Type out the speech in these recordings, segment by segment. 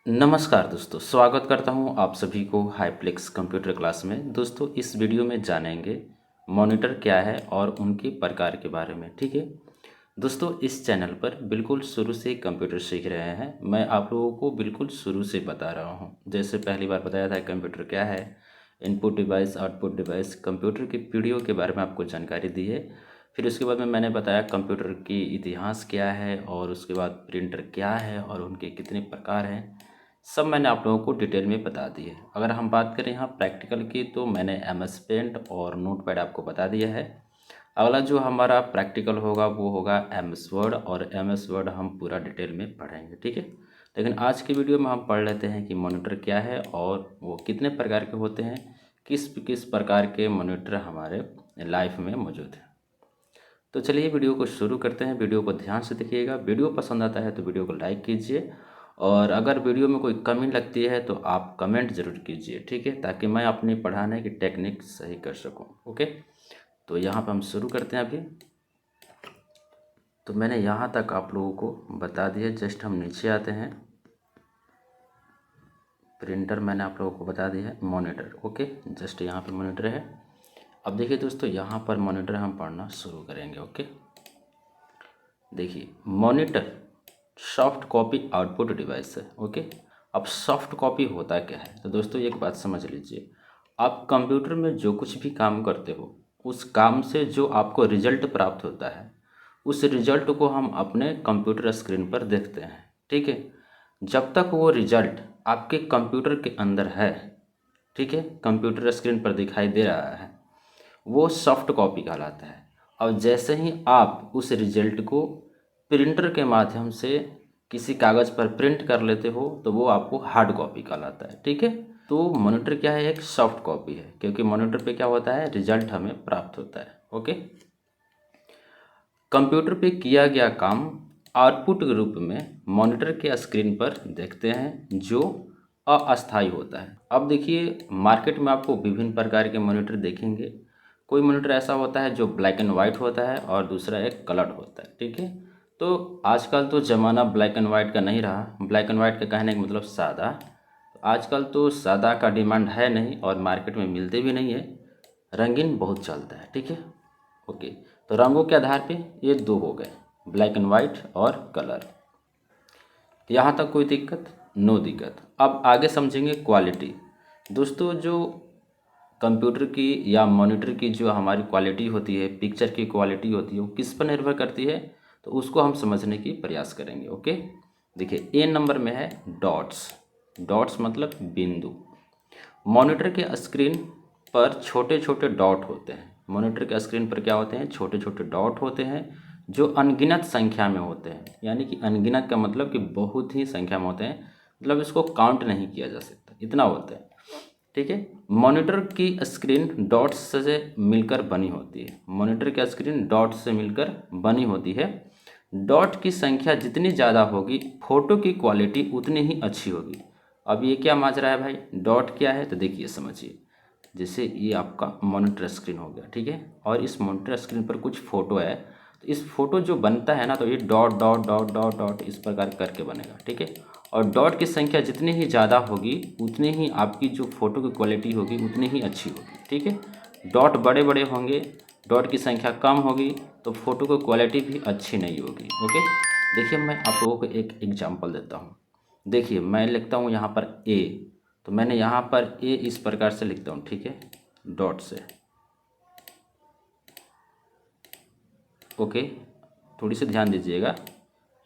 नमस्कार दोस्तों, स्वागत करता हूं आप सभी को हाईप्लेक्स कंप्यूटर क्लास में। दोस्तों, इस वीडियो में जानेंगे मॉनिटर क्या है और उनके प्रकार के बारे में। ठीक है दोस्तों, इस चैनल पर बिल्कुल शुरू से कंप्यूटर सीख रहे हैं। मैं आप लोगों को बिल्कुल शुरू से बता रहा हूं। जैसे पहली बार बताया था कंप्यूटर क्या है, input device, output device, computer की पीढ़ियों के बारे में आपको जानकारी दी है। फिर उसके बाद में मैंने बताया कंप्यूटर की इतिहास क्या है, और उसके बाद प्रिंटर क्या है और उनके कितने प्रकार हैं, सब मैंने आप लोगों को डिटेल में बता दी है। अगर हम बात करें यहाँ प्रैक्टिकल की, तो मैंने एमएस पेंट और नोटपैड आपको बता दिया है। अगला जो हमारा प्रैक्टिकल होगा वो होगा एमएस वर्ड, और एमएस वर्ड हम पूरा डिटेल में पढ़ेंगे। ठीक है, लेकिन आज की वीडियो में हम पढ़ लेते हैं कि मॉनिटर क्या है और वो कितने प्रकार के होते हैं, किस किस प्रकार के मॉनिटर हमारे लाइफ में मौजूद है। तो चलिए वीडियो को शुरू करते हैं। वीडियो को ध्यान से देखिएगा। वीडियो पसंद आता है तो वीडियो को लाइक कीजिए, और अगर वीडियो में कोई कमी लगती है तो आप कमेंट ज़रूर कीजिए। ठीक है, ताकि मैं अपनी पढ़ाने की टेक्निक सही कर सकूं। ओके, तो यहाँ पर हम शुरू करते हैं अभी। तो मैंने यहाँ तक आप लोगों को बता दिया। जस्ट हम नीचे आते हैं। प्रिंटर मैंने आप लोगों को बता दिया है। मॉनिटर, ओके, जस्ट यहाँ पर मॉनिटर है। अब देखिए दोस्तों, यहाँ पर मॉनिटर हम पढ़ना शुरू करेंगे। ओके, देखिए monitor soft copy output device है। ओके, अब सॉफ्ट कॉपी होता क्या है, तो दोस्तों एक बात समझ लीजिए। आप कंप्यूटर में जो कुछ भी काम करते हो, उस काम से जो आपको रिजल्ट प्राप्त होता है, उस रिजल्ट को हम अपने कंप्यूटर स्क्रीन पर देखते हैं। ठीक है, जब तक वो रिजल्ट आपके कंप्यूटर के अंदर है, ठीक है, कंप्यूटर स्क्रीन पर दिखाई दे रहा है, वो सॉफ्ट कॉपी कहलाता है। और जैसे ही आप उस रिजल्ट को प्रिंटर के माध्यम से किसी कागज़ पर प्रिंट कर लेते हो, तो वो आपको हार्ड कॉपी कहलाता है। ठीक है, तो मॉनिटर क्या है, एक सॉफ्ट कॉपी है, क्योंकि मॉनिटर पे क्या होता है, रिजल्ट हमें प्राप्त होता है। ओके, कंप्यूटर पे किया गया काम आउटपुट के रूप में मॉनिटर के स्क्रीन पर देखते हैं, जो अस्थायी होता है। अब देखिए, मार्केट में आपको विभिन्न प्रकार के मॉनिटर देखेंगे। कोई मॉनिटर ऐसा होता है जो ब्लैक एंड वाइट होता है, और दूसरा एक कलर्ड होता है। ठीक है, तो आजकल तो ज़माना ब्लैक एंड वाइट का नहीं रहा। ब्लैक एंड वाइट का कहने का मतलब सादा। तो आजकल तो सादा का डिमांड है नहीं, और मार्केट में मिलते भी नहीं है। रंगीन बहुत चलता है। ठीक है, ओके, तो रंगों के आधार पे ये दो हो गए, ब्लैक एंड वाइट और कलर। यहाँ तक कोई दिक्कत? नो दिक्कत। अब आगे समझेंगे क्वालिटी। दोस्तों, जो कंप्यूटर की या मॉनिटर की जो हमारी क्वालिटी होती है, पिक्चर की क्वालिटी होती है, वो किस पर निर्भर करती है, तो उसको हम समझने की प्रयास करेंगे। ओके, देखिए ए नंबर में है डॉट्स। डॉट्स मतलब बिंदु। मॉनिटर के स्क्रीन पर छोटे छोटे डॉट होते हैं। मॉनिटर के स्क्रीन पर क्या होते हैं, छोटे छोटे डॉट होते हैं, जो अनगिनत संख्या में होते हैं। यानी कि अनगिनत का मतलब कि बहुत ही संख्या में होते हैं, मतलब इसको काउंट नहीं किया जा सकता, इतना होता है। ठीक है, मॉनिटर की स्क्रीन डॉट्स से मिलकर बनी होती है। मॉनिटर की स्क्रीन डॉट से मिलकर बनी होती है। डॉट की संख्या जितनी ज़्यादा होगी, फोटो की क्वालिटी उतनी ही अच्छी होगी। अब ये क्या माजरा है भाई, डॉट क्या है, तो देखिए समझिए। जैसे ये आपका मॉनिटर स्क्रीन हो गया, ठीक है, और इस मॉनिटर स्क्रीन पर कुछ फ़ोटो है। तो इस फोटो जो बनता है ना, तो ये dot dot dot dot dot इस प्रकार करके बनेगा। ठीक है, और डॉट की संख्या जितनी ही ज़्यादा होगी, उतनी ही आपकी जो फ़ोटो की क्वालिटी होगी उतनी ही अच्छी होगी। ठीक है, डॉट बड़े बड़े होंगे, डॉट की संख्या कम होगी, तो फ़ोटो की क्वालिटी भी अच्छी नहीं होगी। ओके, देखिए मैं आप लोगों को एक एग्जांपल देता हूँ। देखिए मैं लिखता हूँ यहाँ पर ए, तो मैंने यहाँ पर ए इस प्रकार से लिखता हूँ। ठीक है, डॉट से। ओके, थोड़ी सी ध्यान दीजिएगा।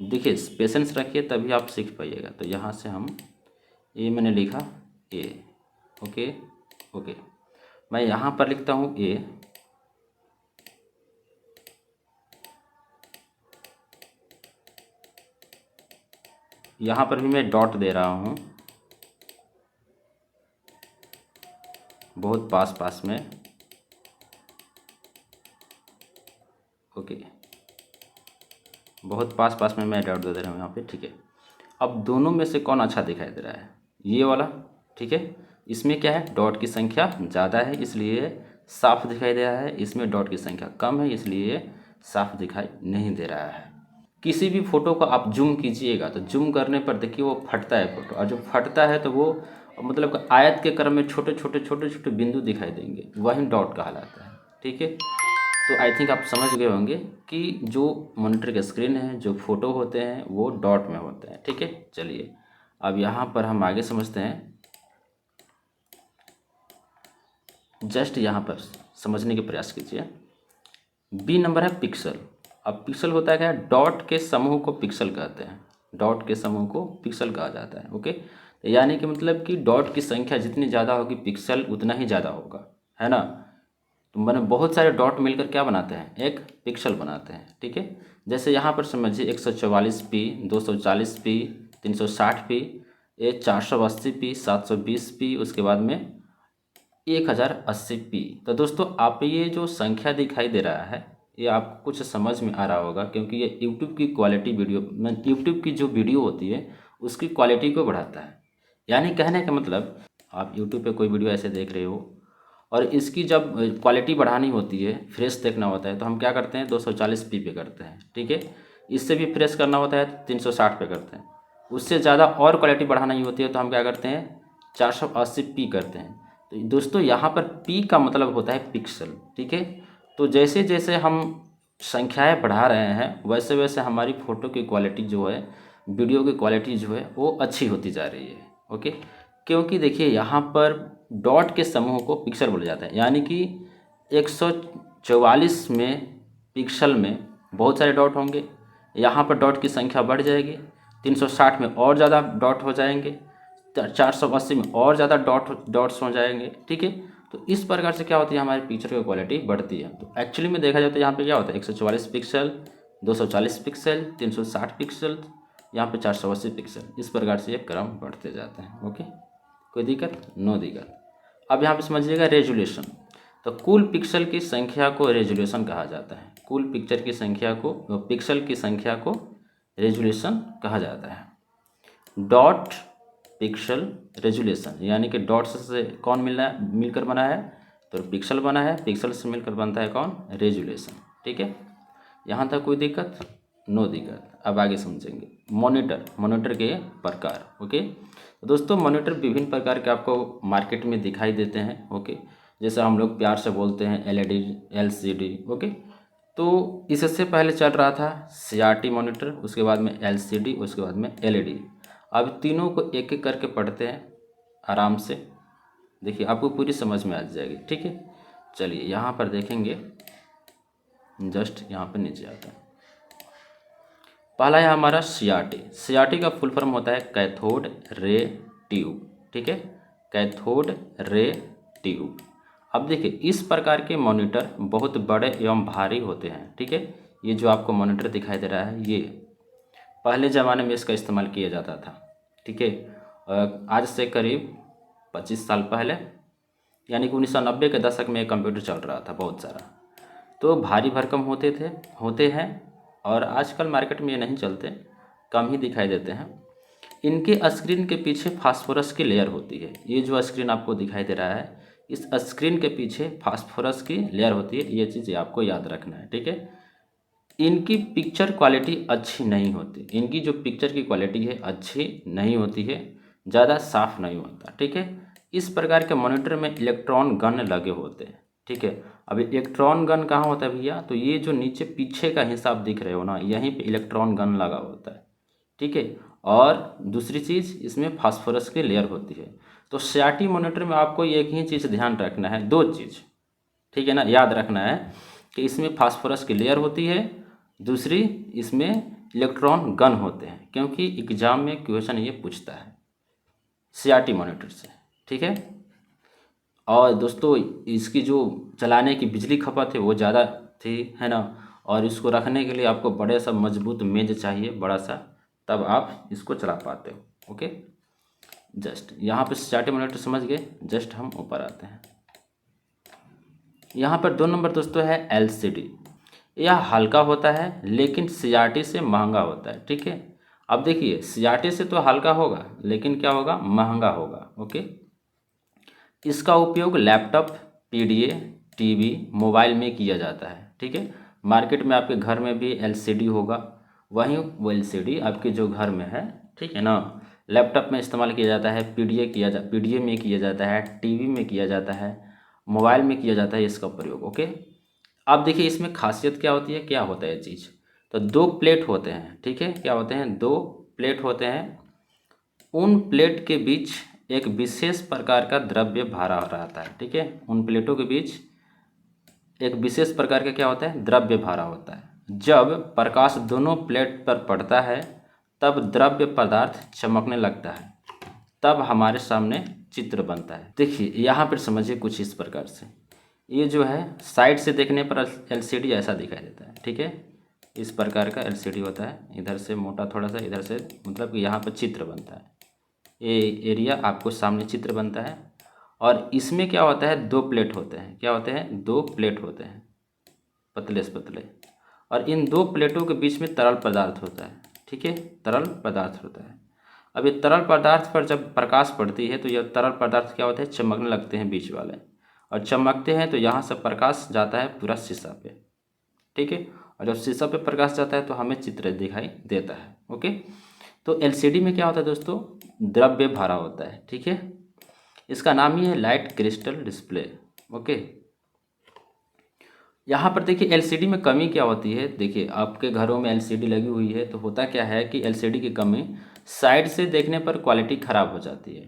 देखिए पेशेंस रखिए, तभी आप सीख पाइएगा। तो यहाँ से हम ए मैंने लिखा ए। ओके, ओके, मैं यहाँ पर लिखता हूँ ए। यहाँ पर भी मैं डॉट दे रहा हूँ, बहुत पास पास में। ओके, बहुत पास पास में मैं डॉट दे रहा हूँ यहाँ पे। ठीक है, अब दोनों में से कौन अच्छा दिखाई दे रहा है, ये वाला। ठीक है, इसमें क्या है, डॉट की संख्या ज़्यादा है इसलिए साफ दिखाई दे रहा है। इसमें डॉट की संख्या कम है इसलिए साफ दिखाई नहीं दे रहा है। किसी भी फ़ोटो को आप जूम कीजिएगा तो जूम करने पर देखिए वो फटता है फ़ोटो, और जब फटता है तो वो मतलब आयत के क्रम में छोटे छोटे छोटे छोटे बिंदु दिखाई देंगे, वही डॉट कहलाता है। ठीक है, तो आई थिंक आप समझ गए होंगे कि जो मॉनिटर की स्क्रीन है, जो फ़ोटो होते हैं वो डॉट में होते हैं। ठीक है, चलिए अब यहाँ पर हम आगे समझते हैं। जस्ट यहाँ पर समझने के प्रयास कीजिए। बी नंबर है पिक्सल। अब पिक्सल होता है क्या? डॉट के समूह को पिक्सल कहते हैं। डॉट के समूह को पिक्सल कहा जाता है। ओके, यानी कि मतलब कि डॉट की संख्या जितनी ज़्यादा होगी पिक्सल उतना ही ज़्यादा होगा, है ना। तो मैंने बहुत सारे डॉट मिलकर क्या बनाते हैं? एक पिक्सल बनाते हैं। ठीक है, जैसे यहाँ पर समझिए 144p, 240p, 360p, ये 480p, 720p, उसके बाद में 1080p। तो दोस्तों आप ये जो संख्या दिखाई दे रहा है ये आपको कुछ समझ में आ रहा होगा, क्योंकि ये यूट्यूब की क्वालिटी वीडियो में यूट्यूब की जो वीडियो होती है उसकी क्वालिटी को बढ़ाता है। यानी कहने का मतलब आप यूट्यूब पे कोई वीडियो ऐसे देख रहे हो और इसकी जब क्वालिटी बढ़ानी होती है, फ्रेश देखना होता है, तो हम क्या करते हैं 240p पे करते हैं। ठीक है, इससे भी फ्रेश करना होता है तो 360 पे करते हैं। उससे ज़्यादा और क्वालिटी बढ़ानी होती है तो हम क्या करते हैं 480p करते हैं। तो दोस्तों यहाँ पर p का मतलब होता है पिक्सल। ठीक है, तो जैसे जैसे हम संख्याएं बढ़ा रहे हैं वैसे वैसे हमारी फ़ोटो की क्वालिटी जो है, वीडियो की क्वालिटी जो है वो अच्छी होती जा रही है। ओके, क्योंकि देखिए यहाँ पर डॉट के समूह को पिक्सल बोला जाता है, यानी कि 144 में पिक्सल में बहुत सारे डॉट होंगे। यहाँ पर डॉट की संख्या बढ़ जाएगी, 360 में और ज़्यादा डॉट हो जाएंगे, 480 में और ज़्यादा डॉट्स हो जाएंगे। ठीक है, तो इस प्रकार से क्या होती है हमारी पिक्चर की क्वालिटी बढ़ती है। तो एक्चुअली में देखा जाए तो यहाँ पे क्या होता है 144 पिक्सल, 240 पिक्सल, 360 पिक्सल, यहाँ पे 480 पिक्सल, इस प्रकार से ये क्रम बढ़ते जाते हैं। ओके, कोई दिक्कत? नो दिक्कत। अब यहाँ पे समझिएगा रेजुलेशन। तो कुल पिक्सल की संख्या को रेजुलेशन कहा जाता है। कुल पिक्चर की संख्या को, पिक्सल की संख्या को रेजुलेशन कहा जाता है। डॉट पिक्सल रेजुलेशन, यानी कि डॉट से कौन मिलकर बना है? तो पिक्सल बना है, पिक्सल से मिलकर बनता है कौन? रेजुलेशन। ठीक है, यहाँ तक कोई दिक्कत? नो दिक्कत। अब आगे समझेंगे मॉनिटर। मॉनिटर के प्रकार। ओके, तो दोस्तों मॉनिटर विभिन्न प्रकार के आपको मार्केट में दिखाई देते हैं। ओके, जैसे हम लोग प्यार से बोलते हैं एलईडी, एलसीडी। ओके, तो इससे पहले चल रहा था सीआरटी मॉनिटर, उसके बाद में एलसीडी, उसके बाद में एलईडी। अब तीनों को एक एक करके पढ़ते हैं आराम से, देखिए आपको पूरी समझ में आ जाएगी। ठीक है, चलिए यहाँ पर देखेंगे, जस्ट यहाँ पर नीचे आता है। पहला है हमारा सीआरटी। सीआरटी का फुल फॉर्म होता है कैथोड रे ट्यूब। ठीक है, कैथोड रे ट्यूब। अब देखिए इस प्रकार के मॉनिटर बहुत बड़े एवं भारी होते हैं। ठीक है, ये जो आपको मॉनिटर दिखाई दे रहा है ये पहले ज़माने में इसका इस्तेमाल किया जाता था। ठीक है, आज से करीब 25 साल पहले, यानी कि 1990 के दशक में एक कंप्यूटर चल रहा था बहुत सारा, तो भारी भरकम होते हैं, और आजकल मार्केट में ये नहीं चलते, कम ही दिखाई देते हैं। इनके स्क्रीन के पीछे फास्फोरस की लेयर होती है। ये जो स्क्रीन आपको दिखाई दे रहा है इस स्क्रीन के पीछे फास्फोरस की लेयर होती है, ये चीज़ आपको याद रखना है। ठीक है, इनकी पिक्चर क्वालिटी अच्छी नहीं होती, इनकी जो पिक्चर की क्वालिटी है अच्छी नहीं होती है, ज़्यादा साफ नहीं होता। ठीक है, इस प्रकार के मॉनिटर में इलेक्ट्रॉन गन लगे होते हैं। ठीक है, अब इलेक्ट्रॉन गन कहाँ होता है भैया? तो ये जो नीचे पीछे का हिस्सा आप दिख रहे हो ना, यहीं पे इलेक्ट्रॉन गन लगा होता है। ठीक है, और दूसरी चीज़ इसमें फास्फोरस की लेयर होती है। तो सीआरटी मॉनिटर में आपको एक ही चीज़ ध्यान रखना है, दो चीज़, ठीक है ना, याद रखना है कि इसमें फास्फोरस की लेयर होती है, दूसरी इसमें इलेक्ट्रॉन गन होते हैं, क्योंकि एग्जाम में क्वेश्चन ये पूछता है सीआरटी मॉनिटर से। ठीक है, और दोस्तों इसकी जो चलाने की बिजली खपत है वो ज़्यादा थी, है ना, और इसको रखने के लिए आपको बड़े सा मजबूत मेज चाहिए, बड़ा सा, तब आप इसको चला पाते हो। ओके, जस्ट यहाँ पे सीआरटी मॉनिटर समझ गए। जस्ट हम ऊपर आते हैं, यहाँ पर 2 नंबर दोस्तों है एलसीडी। यह हल्का होता है लेकिन सीआरटी से महंगा होता है। ठीक है, अब देखिए सीआरटी से तो हल्का होगा लेकिन क्या होगा? महंगा होगा। ओके, इसका उपयोग लैपटॉप, पीडीए, टीवी, मोबाइल में किया जाता है। ठीक है, मार्केट में आपके घर में भी एलसीडी होगा, वहीं वो एलसीडी आपके जो घर में है, ठीक है ना, लैपटॉप में इस्तेमाल किया जाता है, पीडीए में किया जाता है, टीवी में किया जाता है, मोबाइल में किया जाता है इसका प्रयोग। ओके, अब देखिए इसमें खासियत क्या होती है, क्या होता है ये चीज़। तो दो प्लेट होते हैं, ठीक है, क्या होते हैं, दो प्लेट होते हैं। उन प्लेट के बीच एक विशेष प्रकार का द्रव्य भरा रहता है, ठीक है। उन प्लेटों के बीच एक विशेष प्रकार का क्या होता है, द्रव्य भरा होता है। जब प्रकाश दोनों प्लेट पर पड़ता है तब द्रव्य पदार्थ चमकने लगता है, तब हमारे सामने चित्र बनता है। देखिए यहाँ पर समझिए कुछ इस प्रकार से, ये जो है साइड से देखने पर एलसीडी ऐसा दिखाई देता है, ठीक है। इस प्रकार का एलसीडी होता है, इधर से मोटा थोड़ा सा, इधर से मतलब कि यहाँ पर चित्र बनता है, ये एरिया आपको सामने चित्र बनता है। और इसमें क्या होता है, दो प्लेट होते हैं, क्या होते हैं, दो प्लेट होते हैं, पतले से पतले। और इन दो प्लेटों के बीच में तरल पदार्थ होता है, ठीक है, तरल पदार्थ होता है। अब ये तरल पदार्थ पर जब प्रकाश पड़ती है तो यह तरल पदार्थ क्या होते हैं, चमकने लगते हैं बीच वाले, और चमकते हैं तो यहाँ से प्रकाश जाता है पूरा शीशा पे, ठीक है। और जब शीशा पे प्रकाश जाता है तो हमें चित्र दिखाई देता है। ओके, तो एलसीडी में क्या होता है दोस्तों, द्रव्य भरा होता है, ठीक है। इसका नाम ही है लाइट क्रिस्टल डिस्प्ले। ओके, यहाँ पर देखिए एलसीडी में कमी क्या होती है। देखिए आपके घरों में एलसीडी लगी हुई है तो होता क्या है कि एलसीडी की कमी, साइड से देखने पर क्वालिटी ख़राब हो जाती है।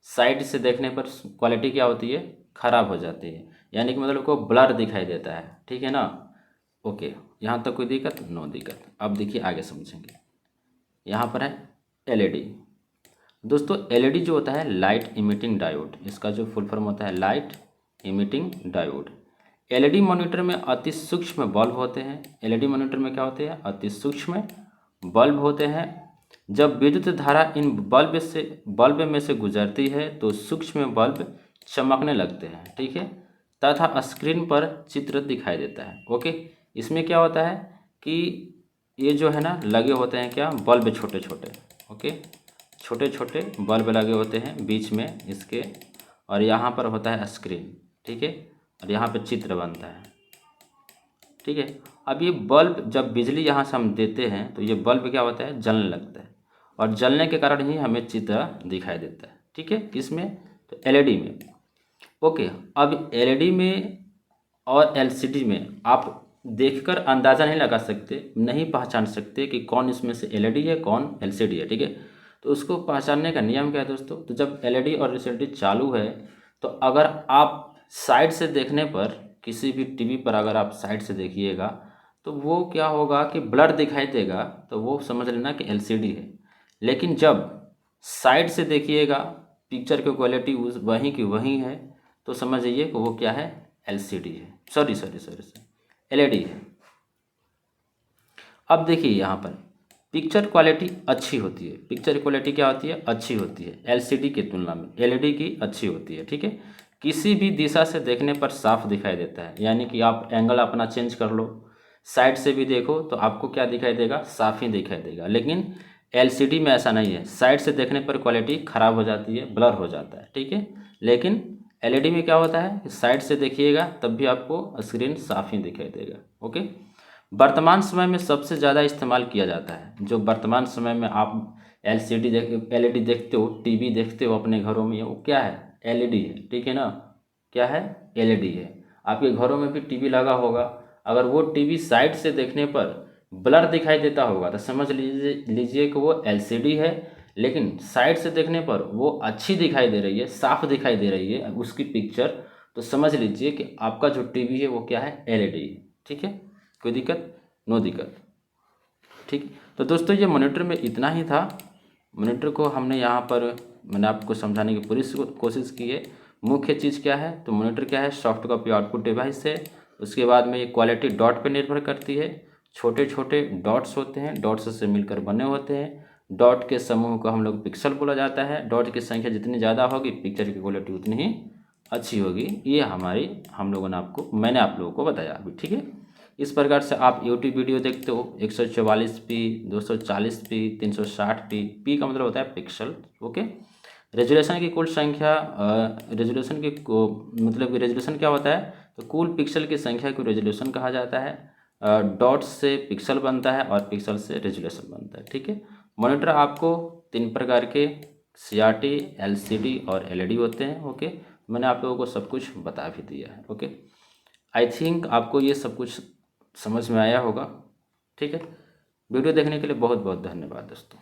साइड से देखने पर क्वालिटी क्या होती है, ख़राब हो जाती है, यानी कि मतलब को ब्लर दिखाई देता है, ठीक है ना। ओके, यहाँ तक कोई दिक्कत, नो दिक्कत। अब देखिए आगे समझेंगे। यहाँ पर है एलईडी। दोस्तों एलईडी जो होता है लाइट इमिटिंग डायोड, इसका जो फुल फॉर्म होता है light emitting diode. LED monitor में अति सूक्ष्म बल्ब होते हैं। एलईडी मॉनिटर में क्या होते हैं, अति सूक्ष्म बल्ब होते हैं। जब विद्युत धारा इन बल्ब में से गुजरती है तो सूक्ष्म बल्ब चमकने लगते हैं, ठीक है, तथा स्क्रीन पर चित्र दिखाई देता है। ओके, इसमें क्या होता है कि ये जो है ना लगे होते हैं क्या, बल्ब छोटे छोटे, ओके, छोटे छोटे बल्ब लगे होते हैं बीच में इसके, और यहाँ पर होता है स्क्रीन, ठीक है, और यहाँ पे चित्र बनता है, ठीक है। अब ये बल्ब जब बिजली यहाँ से हम देते हैं तो ये बल्ब क्या होता है, जलने लगता है, और जलने के कारण ही हमें चित्र दिखाई देता है, ठीक है, किसमें, तो एलईडी में। ओके, अब एलईडी में और एलसीडी में आप देखकर अंदाज़ा नहीं लगा सकते, नहीं पहचान सकते कि कौन इसमें से एलईडी है कौन एलसीडी है, ठीक है। तो उसको पहचानने का नियम क्या है दोस्तों, तो जब एलईडी और एलसीडी चालू है तो अगर आप साइड से देखने पर, किसी भी टीवी पर अगर आप साइड से देखिएगा तो वो क्या होगा कि ब्लर दिखाई देगा, तो वो समझ लेना कि एलसीडी है। लेकिन जब साइड से देखिएगा, पिक्चर की क्वालिटी उस वहीं की वहीं है, तो समझिए कि वो क्या है, एलसीडी है, sorry sorry sorry sorry LED है। अब देखिए यहाँ पर पिक्चर क्वालिटी अच्छी होती है, पिक्चर क्वालिटी क्या होती है, अच्छी होती है एलसीडी की तुलना में, एलईडी की अच्छी होती है, ठीक है। किसी भी दिशा से देखने पर साफ दिखाई देता है, यानी कि आप एंगल अपना चेंज कर लो, साइड से भी देखो तो आपको क्या दिखाई देगा, साफ ही दिखाई देगा। लेकिन एलसीडी में ऐसा नहीं है, साइड से देखने पर क्वालिटी ख़राब हो जाती है, ब्लर हो जाता है, ठीक है। लेकिन एलईडी में क्या होता है कि साइड से देखिएगा तब भी आपको स्क्रीन साफ ही दिखाई देगा। ओके, वर्तमान समय में सबसे ज़्यादा इस्तेमाल किया जाता है, जो वर्तमान समय में आप एलईडी देखते हो, टीवी देखते हो अपने घरों में, वो क्या है, एलईडी है, ठीक है ना, क्या है, एलईडी है। आपके घरों में भी टीवी लगा होगा, अगर वो टीवी साइड से देखने पर ब्लर दिखाई देता होगा तो समझ लीजिए कि वो एलसीडी है। लेकिन साइड से देखने पर वो अच्छी दिखाई दे रही है, साफ दिखाई दे रही है उसकी पिक्चर, तो समझ लीजिए कि आपका जो टीवी है वो क्या है, एलईडी है, ठीक है। कोई दिक्कत, नो दिक्कत, ठीक। तो दोस्तों ये मॉनिटर में इतना ही था। मॉनिटर को हमने यहाँ पर मैंने आपको समझाने की पूरी कोशिश की है। मुख्य चीज़ क्या है, तो मॉनिटर क्या है, सॉफ्ट कॉपी आउटपुट डिवाइस है। उसके बाद में ये क्वालिटी डॉट पे निर्भर करती है, छोटे छोटे डॉट्स होते हैं, डॉट्स से मिलकर बने होते हैं। डॉट के समूह को हम लोग पिक्सल बोला जाता है। डॉट की संख्या जितनी ज़्यादा होगी पिक्चर की क्वालिटी उतनी ही अच्छी होगी। ये हम लोगों ने मैंने आप लोगों को बताया अभी, ठीक है। इस प्रकार से आप यूट्यूब वीडियो देखते हो 144p, 240p, 360p, पी का मतलब होता है पिक्सल। ओके, रेजोल्यूशन की कुल संख्या, मतलब रेजोल्यूशन क्या होता है, तो कुल पिक्सल की संख्या को रेजोल्यूशन कहा जाता है। डॉट्स से पिक्सल बनता है और पिक्सल से रेजोल्यूशन बनता है। ठीक है, मॉनिटर आपको 3 प्रकार के CRT, LCD और LED होते हैं। ओके, मैंने आप लोगों को सब कुछ बता भी दिया है। ओके, आई थिंक आपको ये सब कुछ समझ में आया होगा। ठीक है, वीडियो देखने के लिए बहुत बहुत धन्यवाद दोस्तों।